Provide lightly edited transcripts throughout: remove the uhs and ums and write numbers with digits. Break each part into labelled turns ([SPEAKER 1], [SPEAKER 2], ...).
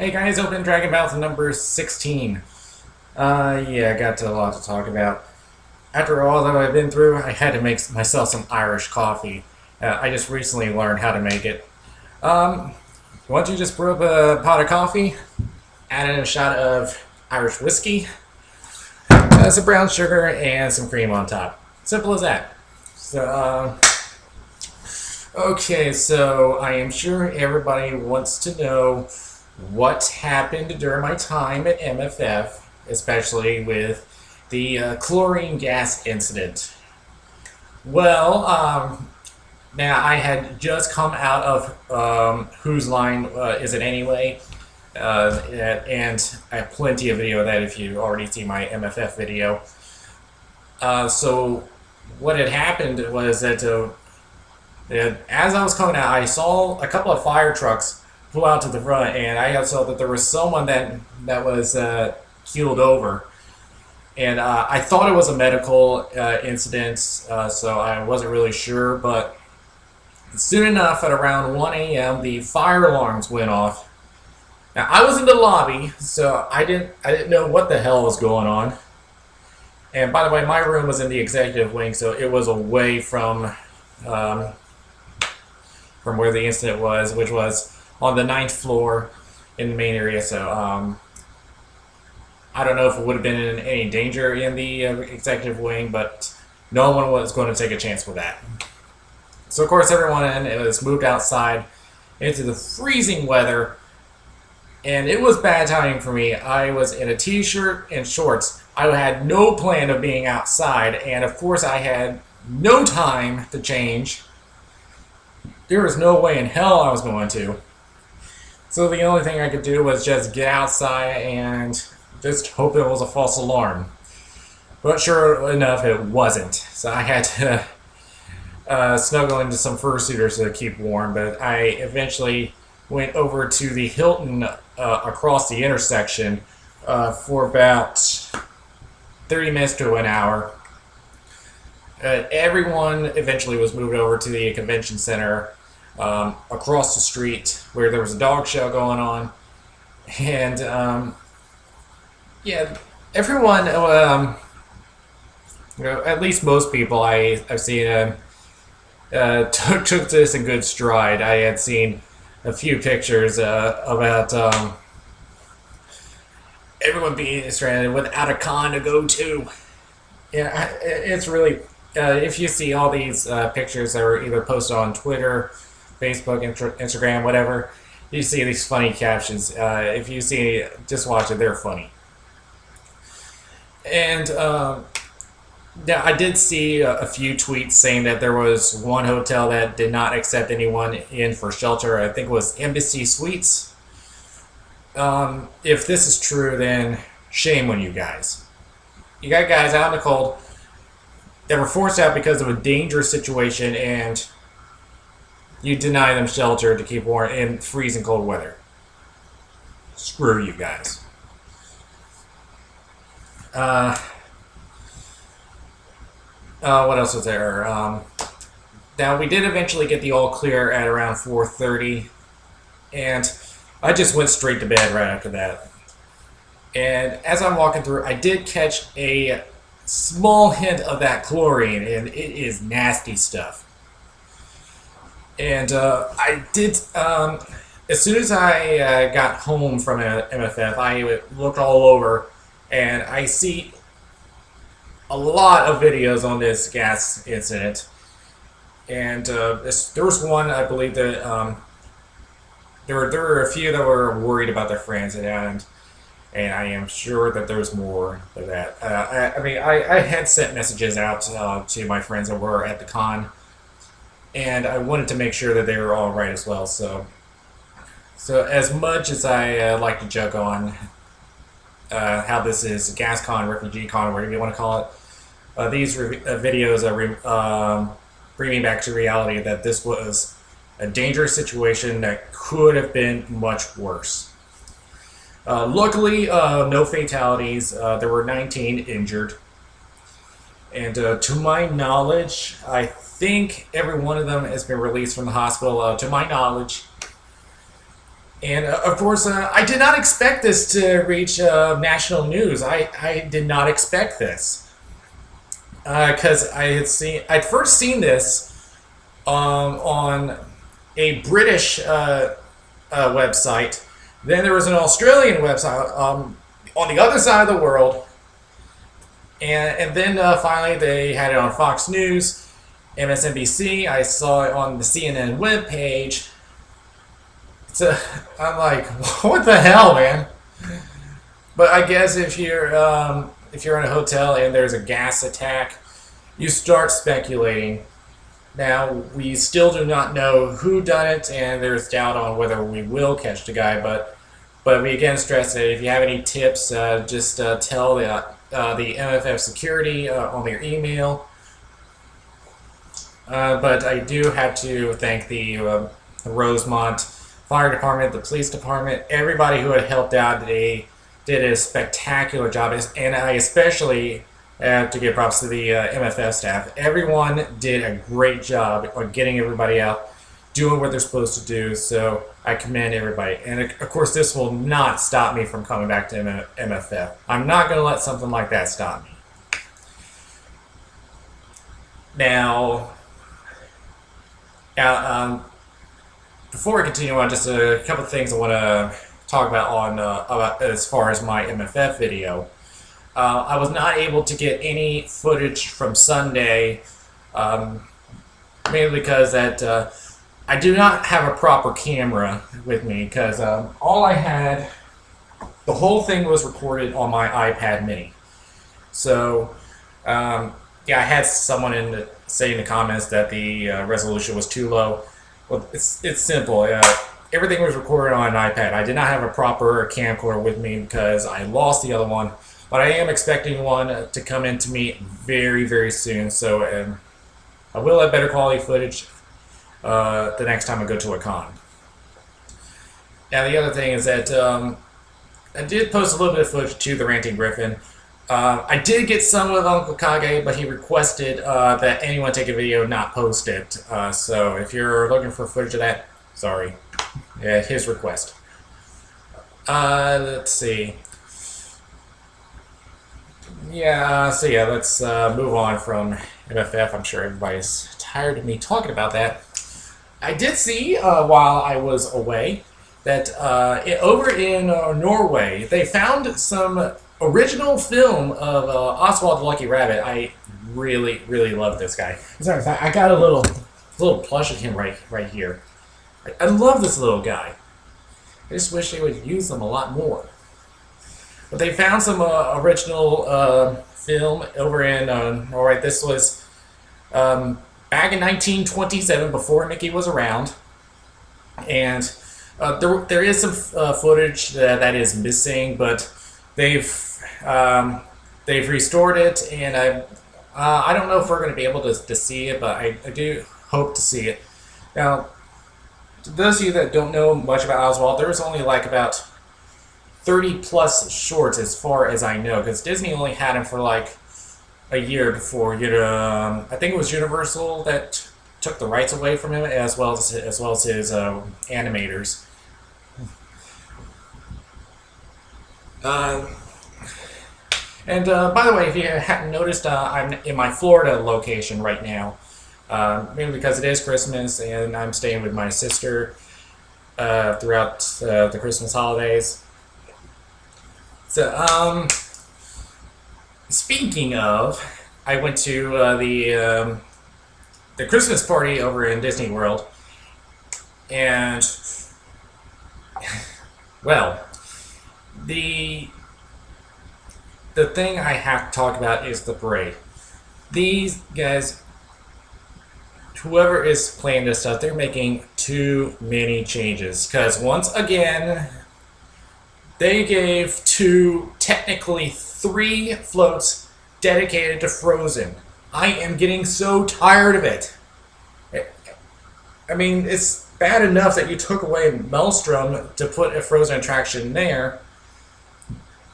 [SPEAKER 1] Hey guys, open Dragon Battle number 16. Yeah, I got a lot to talk about. After all that I've been through, I had to make myself some Irish coffee. I just recently learned how to make it. Um, Why don't you just brew up a pot of coffee, add in a shot of Irish whiskey, some brown sugar, and some cream on top. Simple as that. Okay, so I am sure everybody wants to know what happened during my time at MFF, especially with the chlorine gas incident. Well, now I had just come out of Whose Line Is It Anyway? And I have plenty of video of that if you already see my MFF video. So what had happened was that as I was coming out, I saw a couple of fire trucks pull out to the front, and I saw that there was someone that was keeled over. And I thought it was a medical incident, so I wasn't really sure. But soon enough, at around 1 a.m., the fire alarms went off. Now I was in the lobby, so I didn't know what the hell was going on. And by the way, my room was in the executive wing, so it was away from where the incident was, which was on the 9th floor in the main area. So I don't know if it would have been in any danger in the executive wing, but no one was going to take a chance with that. So of course everyone was moved outside into the freezing weather, and it was bad timing for me. I was in a t-shirt and shorts. I had no plan of being outside, and of course I had no time to change. There was no way in hell I was going to. So the only thing I could do was just get outside and just hope it was a false alarm. But sure enough, it wasn't. So I had to snuggle into some fursuiters to keep warm. But I eventually went over to the Hilton across the intersection for about 30 minutes to an hour. Everyone eventually was moved over to the convention center across the street where there was a dog show going on. And yeah, everyone, at least most people I've seen took this in good stride. I had seen a few pictures about everyone being stranded without a con to go to. Yeah, it's really, if you see all these pictures that are either posted on Twitter, Facebook, Instagram, whatever, you see these funny captions. If you see, just watch it, they're funny. And yeah, I did see a few tweets saying that there was one hotel that did not accept anyone in for shelter. I think it was Embassy Suites. If this is true, then shame on you guys. You got guys out in the cold that were forced out because of a dangerous situation, and you deny them shelter to keep warm in freezing cold weather. Screw you guys. What else was there? Now, we did eventually get the all clear at around 4:30, and I just went straight to bed right after that. And as I'm walking through, I did catch a small hint of that chlorine, and it is nasty stuff. And I did, as soon as I got home from MFF, I looked all over, and I see a lot of videos on this gas incident. And there was one, I believe, that there were a few that were worried about their friends, and I am sure that there's more of that. I had sent messages out to my friends that were at the con, and I wanted to make sure that they were all right as well. So as much as I like to joke on how this is gas con, refugee con, whatever you want to call it, these videos bring me back to reality that this was a dangerous situation that could have been much worse. Luckily, no fatalities. There were 19 injured. And to my knowledge, I think every one of them has been released from the hospital. To my knowledge, And of course, I did not expect this to reach national news. I did not expect this because I'd first seen this on a British website. Then there was an Australian website on the other side of the world, and then finally they had it on Fox News, MSNBC. I saw it on the CNN webpage. So I'm like, what the hell, man? But I guess if you're in a hotel and there's a gas attack, you start speculating. Now we still do not know who done it, and there's doubt on whether we will catch the guy. But we again stress that if you have any tips, just tell the MFF security on their email. But I do have to thank the Rosemont Fire Department, the police department, everybody who had helped out. They did a spectacular job, and I especially have to give props to the MFF staff. Everyone did a great job on getting everybody out, doing what they're supposed to do, so I commend everybody. And of course, this will not stop me from coming back to MFF. I'm not going to let something like that stop me. Now, before I continue on, just a couple of things I want to talk about about as far as my MFF video. I was not able to get any footage from Sunday, mainly because that I do not have a proper camera with me, because all I had, the whole thing was recorded on my iPad mini. So, yeah, I had someone say in the comments that the resolution was too low. Well, it's simple. Everything was recorded on an iPad. I did not have a proper camcorder with me because I lost the other one, but I am expecting one to come in to me very, very soon. So I will have better quality footage the next time I go to a con. Now the other thing is that I did post a little bit of footage to the Ranting Griffin. I did get some with Uncle Kage, but he requested that anyone take a video, not post it. So if you're looking for footage of that, sorry. Yeah, his request. Let's see. Yeah, so yeah, let's move on from MFF. I'm sure everybody's tired of me talking about that. I did see, while I was away, that over in Norway, they found some original film of Oswald the Lucky Rabbit. I really, really love this guy. As a matter of fact, I got a little plush of him right here. I love this little guy. I just wish they would use them a lot more. But they found some original film over in Norway. This was back in 1927, before Mickey was around, and there is some footage that is missing, but they've restored it, and I don't know if we're going to be able to see it, but I do hope to see it. Now, to those of you that don't know much about Oswald, there's only like about 30 plus shorts as far as I know, because Disney only had him for like a year before I think it was Universal that took the rights away from him, as well as his animators. And by the way, if you hadn't noticed, I'm in my Florida location right now, mainly because it is Christmas and I'm staying with my sister throughout the Christmas holidays. So, speaking of, I went to the Christmas party over in Disney World, and well, the thing I have to talk about is the parade. These guys, whoever is playing this stuff, they're making too many changes, because once again, they gave technically 3 floats dedicated to Frozen. I am getting so tired of it. I mean, it's bad enough that you took away Maelstrom to put a Frozen attraction there.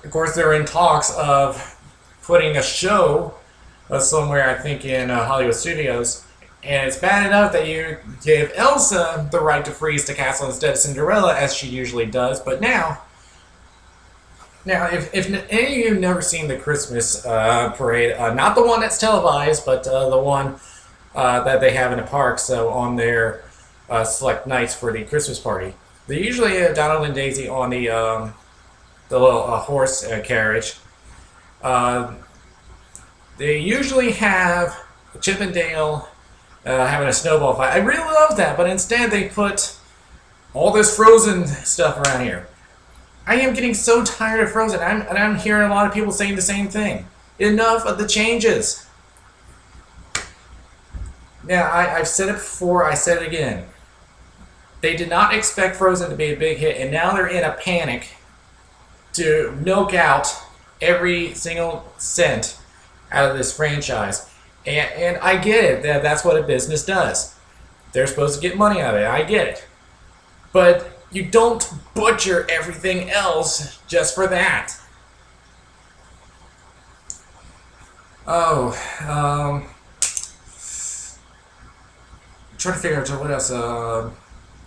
[SPEAKER 1] Of course, they're in talks of putting a show somewhere, I think in Hollywood Studios, And it's bad enough that you give Elsa the right to freeze the castle instead of Cinderella, as she usually does. But now, if any of you have never seen the Christmas parade, not the one that's televised, but the one that they have in the park, so on their select nights for the Christmas party, they usually have Donald and Daisy on the little horse carriage. They usually have Chip and Dale having a snowball fight. I really love that, but instead they put all this Frozen stuff around here. I am getting so tired of Frozen, and I'm hearing a lot of people saying the same thing. Enough of the changes. Now, I've said it before, I said it again. They did not expect Frozen to be a big hit, and now they're in a panic to milk out every single cent out of this franchise. And I get it, that's what a business does. They're supposed to get money out of it, I get it. But you don't butcher everything else just for that. Oh, I'm trying to figure out what else.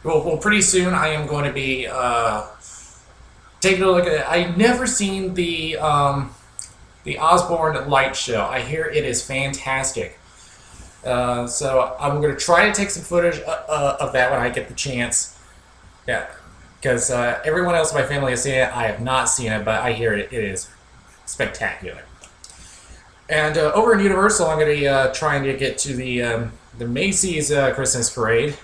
[SPEAKER 1] Well, pretty soon I am going to be taking a look at it. I've never seen the Osborne light show. I hear it is fantastic. So I'm going to try to take some footage of that when I get the chance. Yeah, because everyone else in my family has seen it. I have not seen it, but I hear it is spectacular. And over in Universal, I'm going to be trying to get to the Macy's Christmas parade.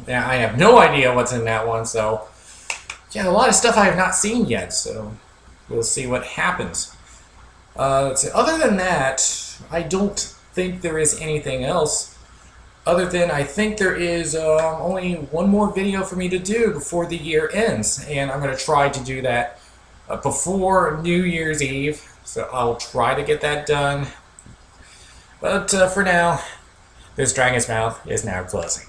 [SPEAKER 1] Now, I have no idea what's in that one, so yeah, a lot of stuff I have not seen yet, so we'll see what happens. Other than that, I don't think there is anything else. Other than I think there is only one more video for me to do before the year ends, and I'm going to try to do that before New Year's Eve. So I'll try to get that done. But for now, this Dragon's Mouth is now closing.